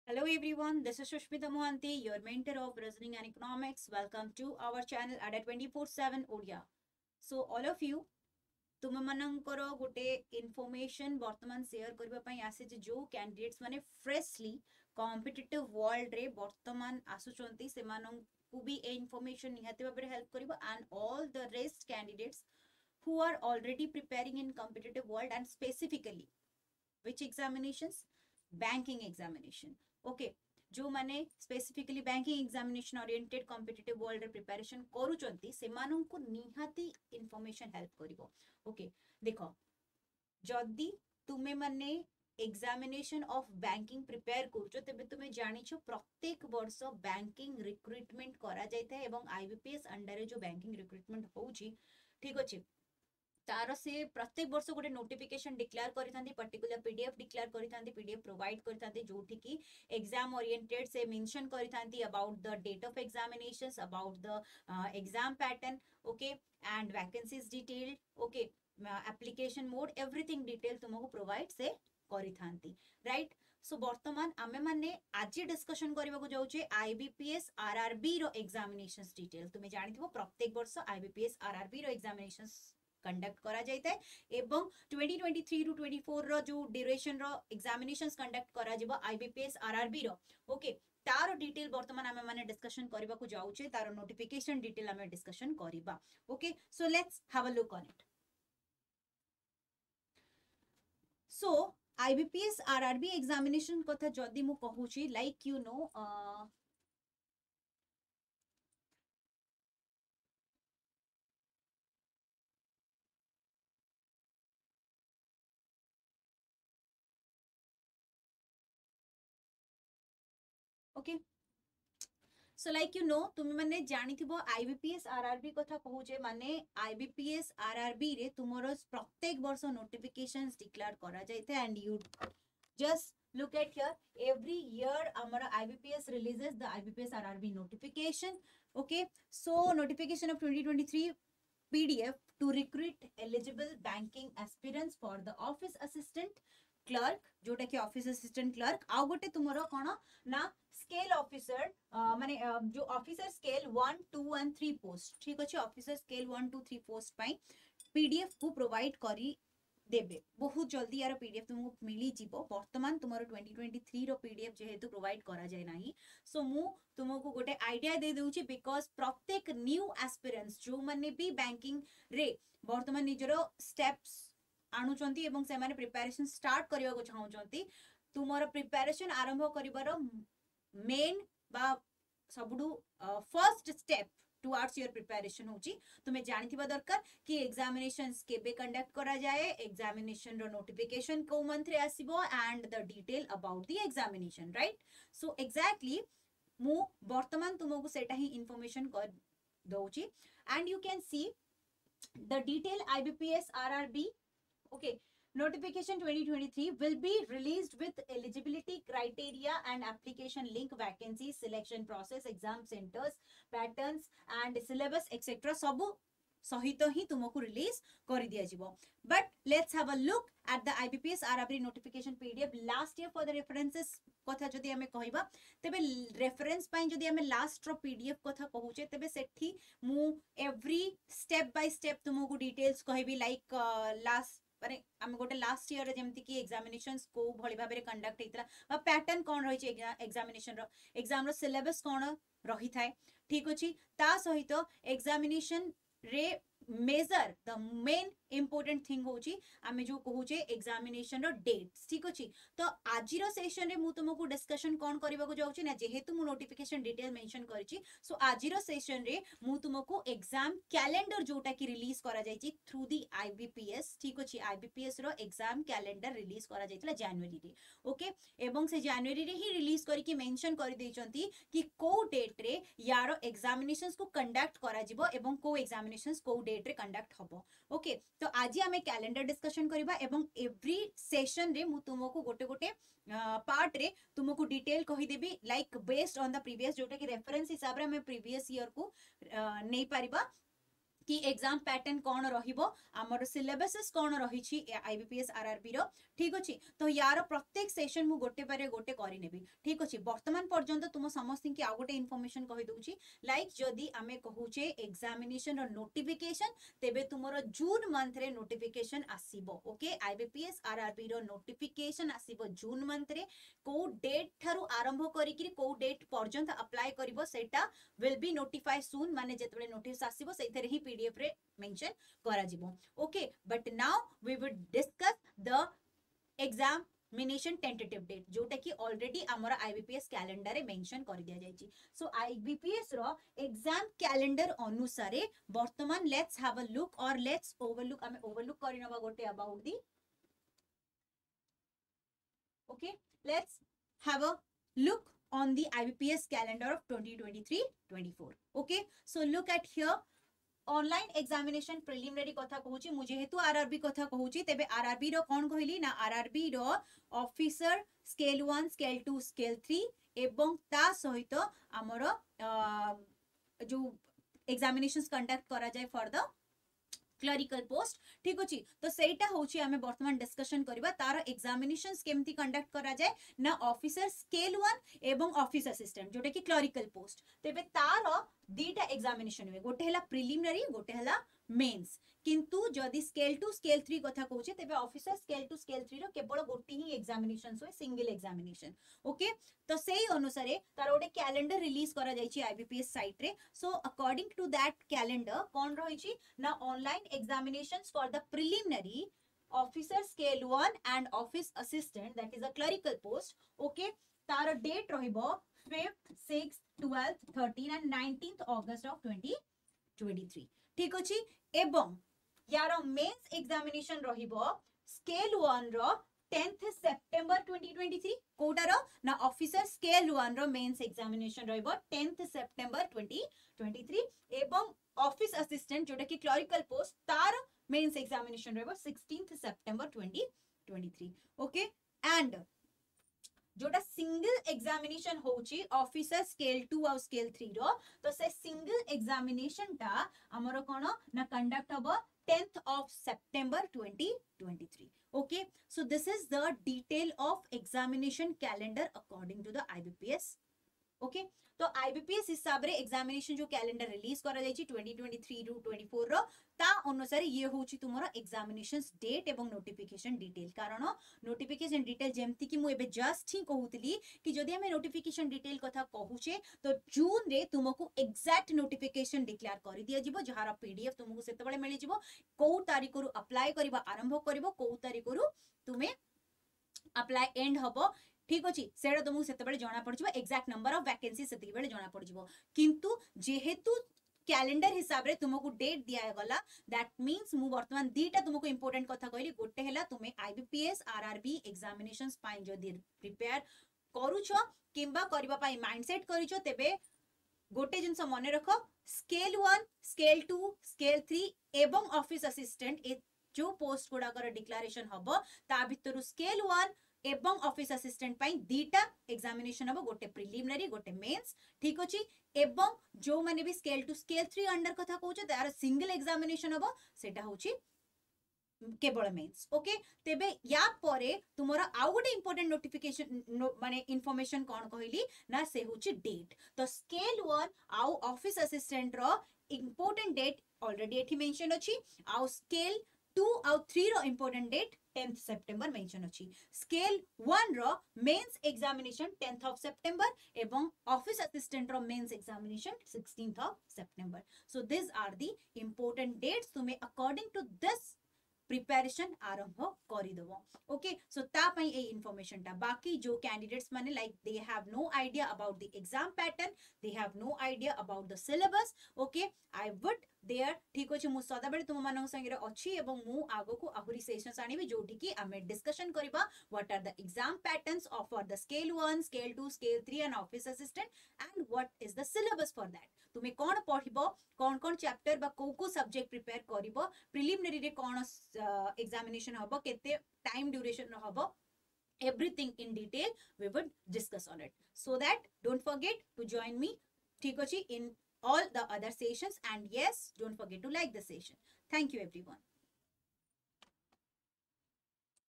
Hello everyone, this is Sushmita Mohanty, your mentor of Reasoning and Economics. Welcome to our channel ADA 24/7 Odia. So all of you, तुम मनंकर गोटे information वर्तमान share करबा पई आसे जे जो candidates माने freshly competitive world रे वर्तमान आसुचंती से मानन को भी ए इनफॉरमेशन निहाते भाबरे हेल्प करबो and all the rest candidates who are already preparing in competitive world and specifically which examinations banking examination okay जो माने specifically banking examination oriented competitive world रे प्रिपरेशन करूचंती सेमानन को निहाती इनफॉरमेशन हेल्प करिवो ओके देखो जदी तुमे माने एग्जामिनेशन ऑफ बैंकिंग प्रिपेयर करूचो तबे तुमे जानिछो प्रत्येक वर्ष बैंकिंग रिक्रुटमेंट करा जायता है एवं आईबीपीएस अंडर रे जो बैंकिंग रिक्रुटमेंट होउची ठीक अछि तार से प्रत्येक वर्ष गोटे नोटिफिकेशन डिक्लेयर करिथांती पर्टिकुलर पीडीएफ डिक्लेयर करिथांती पीडीएफ प्रोवाइड करिथांती जोठी की एग्जाम ओरिएंटेड से मेंशन करिथांती about the date of examinations about the exam pattern okay and vacancies detail okay application mode everything detail तुमको प्रोवाइड से करिथांती राइट सो वर्तमान आमे माने आज डिस्कशन करबा को जाउचे आईबीपीएस आरआरबी रो एग्जामिनेशंस डिटेल तुमे जानिथिबो प्रत्येक वर्ष आईबीपीएस आरआरबी रो एग्जामिनेशंस कंडक्ट करा जायता है एवं 2023 टू 24 रो जो ड्यूरेशन रो एग्जामिनेशंस कंडक्ट करा जिवो आईबीपीएस आरआरबी रो ओके तार डिटेल वर्तमान आमे माने डिस्कशन करबा को जाउचे तार नोटिफिकेशन डिटेल आमे डिस्कशन करबा okay so let's have a look on it so IBPS RRB examination कथा जदी मु कहूची like you know okay so like you know तुम मैंने जानी थी आईबीपीएस आरआरबी कथा कहूचे माने आईबीपीएस आरआरबी रे तुमरो प्रत्येक वर्ष नोटिफिकेशंस डिक्लेयर करा जायते and you just look at here every year our IBPS releases the IBPS RRB notification okay so notification of 2023 PDF to recruit eligible banking aspirants for the office assistant clerk जोटा कि office assistant clerk आउ गोटे तुमरो कोन ना scale officer माने जो officer scale 1 2 and 3 post ठीक अछि officer scale 1 2 3 post पई पीडीएफ को प्रोवाइड करी देबे बहुत जल्दी यार पीडीएफ तुमको मिली जीवो वर्तमान तुमरो 2023 रो पीडीएफ जेहेतु प्रोवाइड करा जाय नाही सो मु तुमको गोटे आइडिया दे देउची बिकॉज़ प्रत्येक न्यू एस्पिरेंट्स जो माने भी बैंकिंग रे वर्तमान निजरो स्टेप्स आणुचंती एवं से माने प्रिपरेशन स्टार्ट करिया को चाहउचंती तुमरो प्रिपरेशन आरंभ करिवार मेन बा सबडू first step towards your preparation होची तुम्हें जानिथिबा दरकार कि एग्जामिनेशंस केबे कंडक्ट करा जाए एग्जामिनेशन रो नोटिफिकेशन को मंथ रे आसीबो and the detail about the examination right so exactly मु वर्तमान तुमको सेटा ही इंफॉर्मेशन कर दउची and you can see the detail IBPS RRB okay notification 2023 will be released with eligibility criteria and application link vacancies selection process exam centers patterns and syllabus etc सब सहित ही तुमको रिलीज कर दिया जीवो but let's have a look at the IBPS RRB notification PDF last year for the references कथा जदी हमें कहबा तबे रेफरेंस पई जदी हमें लास्ट रो पीडीएफ कथा कहूचे तबे सेठी मु एवरी स्टेप बाय स्टेप तुमको डिटेल्स कहबी लाइक लास्ट माने हम गोटे लास्ट ईयर रे जेमति की एग्जामिनेशंस को भली भाबे कंडक्ट हेतला बा पैटर्न कोन रही छै एग्जामिनेशन रो एग्जाम रो सिलेबस कोन रही थाए ठीक अछि ता सहित एग्जामिनेशन रे measure the main important thing होची आमे जो कहूचे एग्जामिनेशन रो डेट्स ठीक अछि तो आज रो सेशन रे मु तुमको डिस्कशन कोन करबा को जाउची ना जेहेतु मु नोटिफिकेशन डिटेल मेंशन करची सो आज रो सेशन रे मु तुमको एग्जाम कैलेंडर जोटा की रिलीज करा जायची थ्रू दी आईबीपीएस ठीक अछि आईबीपीएस रो एग्जाम कैलेंडर रिलीज करा जायतला जनवरी रे ओके एवं से जनवरी रे ही रिलीज करी की मेंशन कर देचंती कि को डेट रे यारो एग्जामिनेशंस को कंडक्ट करा जिवो एवं को एग्जामिनेशंस को डेट रे कंडक्ट हबो ओके तो आज आमे कैलेंडर डिस्कशन करिबा एवं एवरी सेशन रे मु तुमको गोटे गोटे पार्ट रे तुमको डिटेल कहि देबी like based on the previous जोटा कि रेफरेंस हिसाब रे हमें प्रीवियस ईयर को नै परिबा कि एग्जाम पैटर्न कौन रहिबो हमर सिलेबस कौन रही आईबीपीएस आरआरबी रो ठीक अछि तो यार प्रत्येक सेशन मु गोटे पारे गोटे करि नेबी ठीक अछि वर्तमान पर्यंत तुम समस्त की आ गोटे इन्फॉर्मेशन कहि दउची लाइक जदी आमे कहूचे एग्जामिनेशन रो नोटिफिकेशन तेबे तुमरो जून मंथ रे नोटिफिकेशन आसीबो ओके आईबीपीएस आरआरबी रो नोटिफिकेशन आसीबो जून मंथ रे को डेट थारु आरंभ करी कि को डेट पर्यंत अप्लाई करिवो सेटा will be notify soon माने जेतबे नोटिस आसीबो सेथरे ही पीडीएफ रे मेंशन करा जिवो okay but now we will discuss the examination tentative date जोटा कि ऑलरेडी हमर आईबीपीएस कैलेंडर रे मेंशन कर दिया जायछि सो आईबीपीएस रो एग्जाम कैलेंडर अनुसार वर्तमान लेट्स हैव अ लुक और लेट्स ओवरलुक हमें ओवरलुक करिनबा गोटे about the okay let's have a look on the IBPS calendar of 2023-24 okay so look at here online examination preliminary कथा कहूची मुझे हेतु आरआरबी कथा कहूची तेबे आरआरबी रो कोन कहली ना आरआरबी रो ऑफिसर स्केल 1 स्केल 2 स्केल 3 एवं ता सहित हमर जो एग्जामिनेशंस कंडक्ट करा जाय फॉर द क्लरिकल पोस्ट ठीक अछि तो सेटा होची हमें वर्तमान डिस्कशन करबा तार एग्जामिनेशंस केमती कंडक्ट करा जाय ना ऑफिसर स्केल 1 एवं ऑफिस असिस्टेंट जोटा कि क्लरिकल पोस्ट तेबे तार दीटा एग्जामिनेशन हुए गोटे हला प्रिलिमिनरी गोटे हला मेंस किंतु जदि स्केल 2 स्केल 3 कथा कहूचे तेबे ऑफिसर स्केल 2 स्केल 3 रो केवल गोटे ही एग्जामिनेशंस होय सिंगल एग्जामिनेशन ओके तो सेही अनुसार तार गोटे कैलेंडर रिलीज करा जायछि आईबीपीएस साइट रे so according to that calendar कोन रहिछि ना online examinations for the preliminary officer scale 1 and office assistant that is a clerical post okay तार डेट रहिबो 5th 6th 12th 13th and 19th August of 2023 ठीक अछि एवं यार मेंस एग्जामिनेशन रहिबो स्केल 1 रो 10th September 2023 कोटा रो ना ऑफिसर स्केल 1 रो mains examination रहिबो 10th September 2023 एवं ऑफिस असिस्टेंट जोटा कि क्लरिकल पोस्ट तार मेंस एग्जामिनेशन रहिबो 16th September 2023 ओके एंड जोटा सिंगल एग्जामिनेशन होची ऑफिसर स्केल 2 और स्केल 3 रो तो से सिंगल एग्जामिनेशन टा हमरो कोन ना कंडक्ट हबो 10th of September 2023 okay so this is the detail of examination calendar according to the IBPS okay तो आईबीपीएस हिसाब रे एग्जामिनेशन जो कैलेंडर रिलीज करा जायछि 2023 टू 24 रो ता अनुसार ये होची तुमरो एग्जामिनेशंस डेट एवं नोटिफिकेशन डिटेल कारण नोटिफिकेशन डिटेल जेमति कि मु एबे जस्ट ही कहूतली कि जदि हमें नोटिफिकेशन डिटेल कथा कहूचे तो जून रे तुमको एग्जैक्ट नोटिफिकेशन डिक्लेयर करि दिया जिवो जहार पीडीएफ तुमको सेते बेले मिलि जिवो को तारिख रु अप्लाई करबा आरंभ करबो को तारिख रु तुमे अप्लाई एंड हबो ठीक अछि सेडा तुमको सेते बेले जाना पड़जिवो एग्जैक्ट नंबर ऑफ वैकेंसी सेते बेले जाना पड़जिवो किंतु जेहेतु कैलेंडर हिसाब रे तुमको डेट दिया गला दैट मींस मु वर्तमान दीटा तुमको इंपोर्टेंट कथा कहली गोटे हैला तुमे आईबीपीएस आरआरबी एग्जामिनेशंस पाई जदी प्रिपेयर करूछो किंबा करबा पाई माइंडसेट करिछो तेबे गोटे जिंस मने रखो स्केल 1 स्केल 2 स्केल 3 एवं ऑफिस असिस्टेंट ए जो पोस्ट गुडा कर डिक्लेरेशन हबो ता भितरु स्केल 1 एवं ऑफिस असिस्टेंट पाई दीटा एग्जामिनेशन हबो गोटे प्रिलिमिनरी गोटे मेंस ठीक अछि एवं जो माने भी स्केल 2 स्केल 3 अंडर कथा कहउछ तार सिंगल एग्जामिनेशन हबो सेटा होछि केवल मेंस ओके तेबे या परे तुमरा आउ गोटे इंपोर्टेंट नोटिफिकेशन माने इंफॉर्मेशन कोन कहली ना से होछि डेट तो स्केल 1 आउ ऑफिस असिस्टेंट रो इंपोर्टेंट डेट ऑलरेडी एठी मेंशन अछि आउ स्केल 2 आउ 3 रो important date 10th September mention अछि स्केल 1 रो mains examination 10th of September एवं ऑफिस असिस्टेंट रो mains examination 16th of September so these are the important dates तुम्हें according to this प्रिपरेशन आरंभ करिदबो ओके सो ता पई ए इंफॉर्मेशन ता बाकी जो कैंडिडेट्स माने like they have no idea about the exam pattern they have no idea about the syllabus okay I would there ठीक अछि मु सदा बेले तुम मानक संगे अछि एवं मु आगो को आहुरी सेशंस आनिबे जोठी कि आमे डिस्कशन करबा what are the exam patterns of for the scale 1 scale 2 scale 3 and office assistant and what is the syllabus for that तुमे कोन पढिबो कोन चैप्टर बा को सब्जेक्ट प्रिपेयर करिवो प्रिलिमिनरी रे कोन एग्जामिनेशन हबो केते टाइम ड्यूरेशन हबो everything in detail we would discuss on it so that don't forget to join me ठीक अछि in all the other sessions, and yes, don't forget to like the session. Thank you everyone.